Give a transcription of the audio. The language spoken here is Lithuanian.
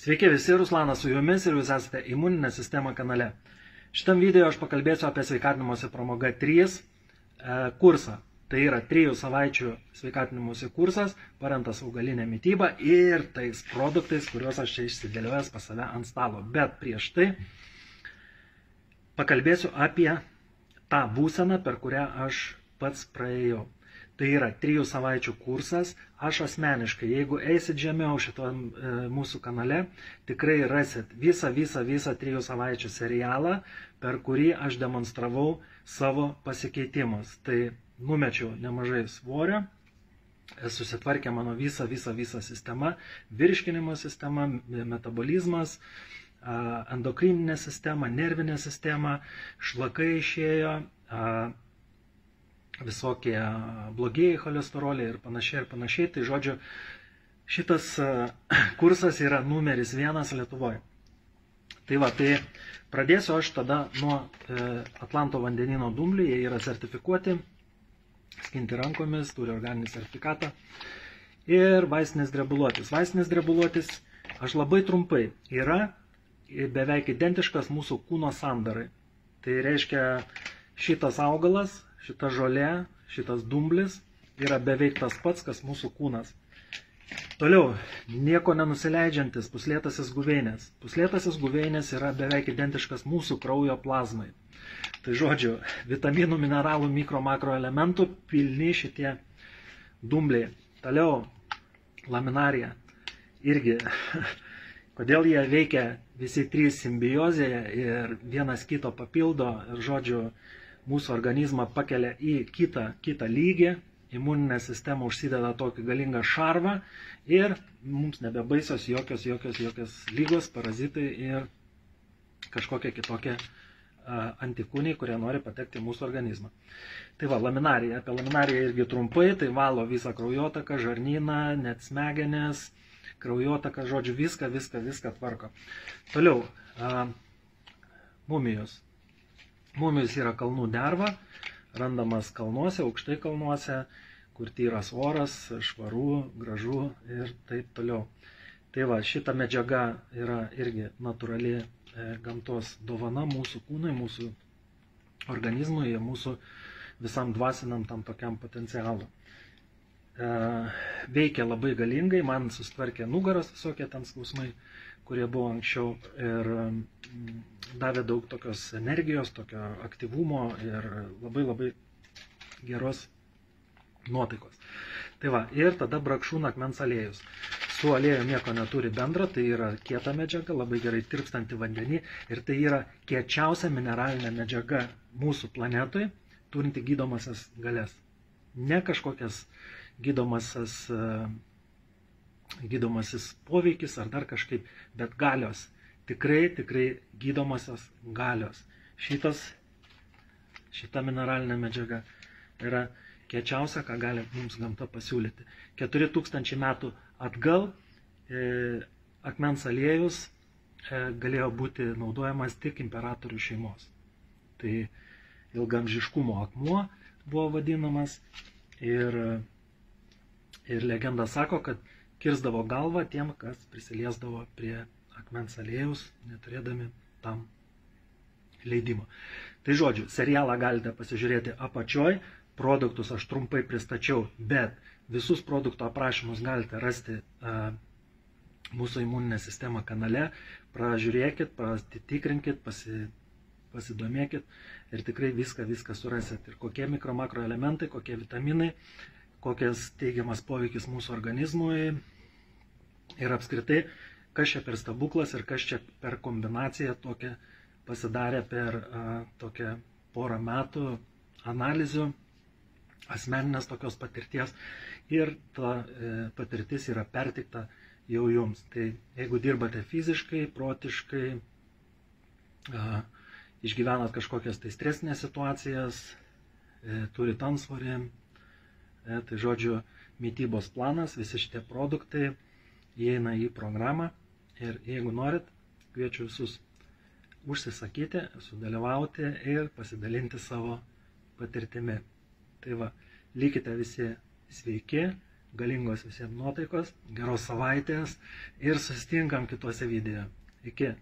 Sveiki visi, Ruslanas su jumis ir jūs esate Imuninė sistema kanale. Šitam video aš pakalbėsiu apie sveikatinimosi pramoga 3 kursą. Tai yra 3 savaičių sveikatinimosi kursas, paremtas augalinė mityba ir tais produktais, kuriuos aš čia išsidėliojęs pas save ant stalo. Bet prieš tai pakalbėsiu apie tą būseną, per kurią aš pats praėjau. Tai yra 3 savaičių kursas. Aš asmeniškai, jeigu eisit žemiau šito mūsų kanale, tikrai rasit visą 3 savaičių serialą, per kurį aš demonstravau savo pasikeitimus. Tai numečiau nemažai svorio, susitvarkė mano visa sistema, virškinimo sistema, metabolizmas, endokrininė sistema, nervinė sistema, šlakai išėjo, visokie blogieji cholesteroliai ir panašiai. Tai žodžiu, šitas kursas yra numeris 1 Lietuvoje. Tai va, tai pradėsiu aš tada nuo Atlanto vandenyno dumblių. Jie yra sertifikuoti, skinti rankomis, turi organinį sertifikatą. Ir vaistinis drebulotis. Vaistinis drebulotis, aš labai trumpai, yra beveik identiškas mūsų kūno sandarai. Tai reiškia, šitas augalas, šita žolė, šitas dumblis yra beveik tas pats, kas mūsų kūnas. Toliau, nieko nenusileidžiantis puslėtasis guveinės. Puslėtasis guveinės yra beveik identiškas mūsų kraujo plazmai. Tai žodžiu, vitaminų, mineralų, mikro, makro elementų pilni šitie dumbliai. Toliau, laminarija. Irgi, kodėl jie veikia visi 3 simbiozėje ir vienas kito papildo ir žodžiu, mūsų organizmą pakelia į kitą lygį, imuninė sistema užsideda tokį galingą šarvą ir mums nebebaisios jokios lygos, parazitai ir kažkokie kitokie antikūniai, kurie nori patekti į mūsų organizmą. Tai va, laminarija. Apie laminariją irgi trumpai, tai valo visą kraujotaką, žarnyną, net smegenis, kraujotaką, žodžiu, viską tvarko. Toliau, mumijos. Mumijos yra kalnų derva, randamas kalnuose, aukštai kalnuose, kur tyras oras, švaru, gražu ir taip toliau. Tai va, šita medžiaga yra irgi natūrali gamtos dovana mūsų kūnui, mūsų organizmui ir mūsų visam dvasiniam tam tokiam potencialui. Veikia labai galingai, man susitvarkė nugaros visokie ten skausmai, kurie buvo anksčiau ir davė daug tokios energijos, tokio aktyvumo ir labai geros nuotaikos. Tai va, ir tada brakšūno akmens aliejus. Su aliejum nieko neturi bendra, tai yra kieta medžiaga, labai gerai tirpstanti vandenį ir tai yra kiečiausia mineralinė medžiaga mūsų planetoje, turinti gydomasias galias. Ne kažkokias gydomasis poveikis ar dar kažkaip, bet galios. Tikrai gydomasios galios. Šita mineralinė medžiaga yra kiečiausia, ką gali mums gamta pasiūlyti. 4000 metų atgal akmens aliejus galėjo būti naudojamas tik imperatorių šeimos. Tai ilgamžiškumo akmuo buvo vadinamas ir legenda sako, kad kirsdavo galvą tiem, kas prisiliesdavo prie akmens aliejus, neturėdami tam leidimo. Tai žodžiu, serialą galite pasižiūrėti apačioj, produktus aš trumpai pristačiau, bet visus produktų aprašymus galite rasti mūsų imuninė sistema kanale, pražiūrėkit, pasitikrinkit, pasidomėkit ir tikrai viską surasit. Ir kokie mikro, makro elementai, kokie vitaminai, kokias teigiamas poveikis mūsų organizmui ir apskritai, kas čia per stebuklas ir kas čia per kombinaciją tokia pasidarė per tokią porą metų analizių, asmeninės tokios patirties ir ta patirtis yra perteikta jau jums. Tai jeigu dirbate fiziškai, protiškai, išgyvenat kažkokias tai stresinės situacijas, turit antsvorį, tai žodžiu, mitybos planas, visi šitie produktai įeina į programą ir jeigu norit, kviečiu visus užsisakyti, sudalyvauti ir pasidalinti savo patirtimi. Tai va, likite visi sveiki, galingos visiems nuotaikos, geros savaitės ir susitinkam kituose video. Iki.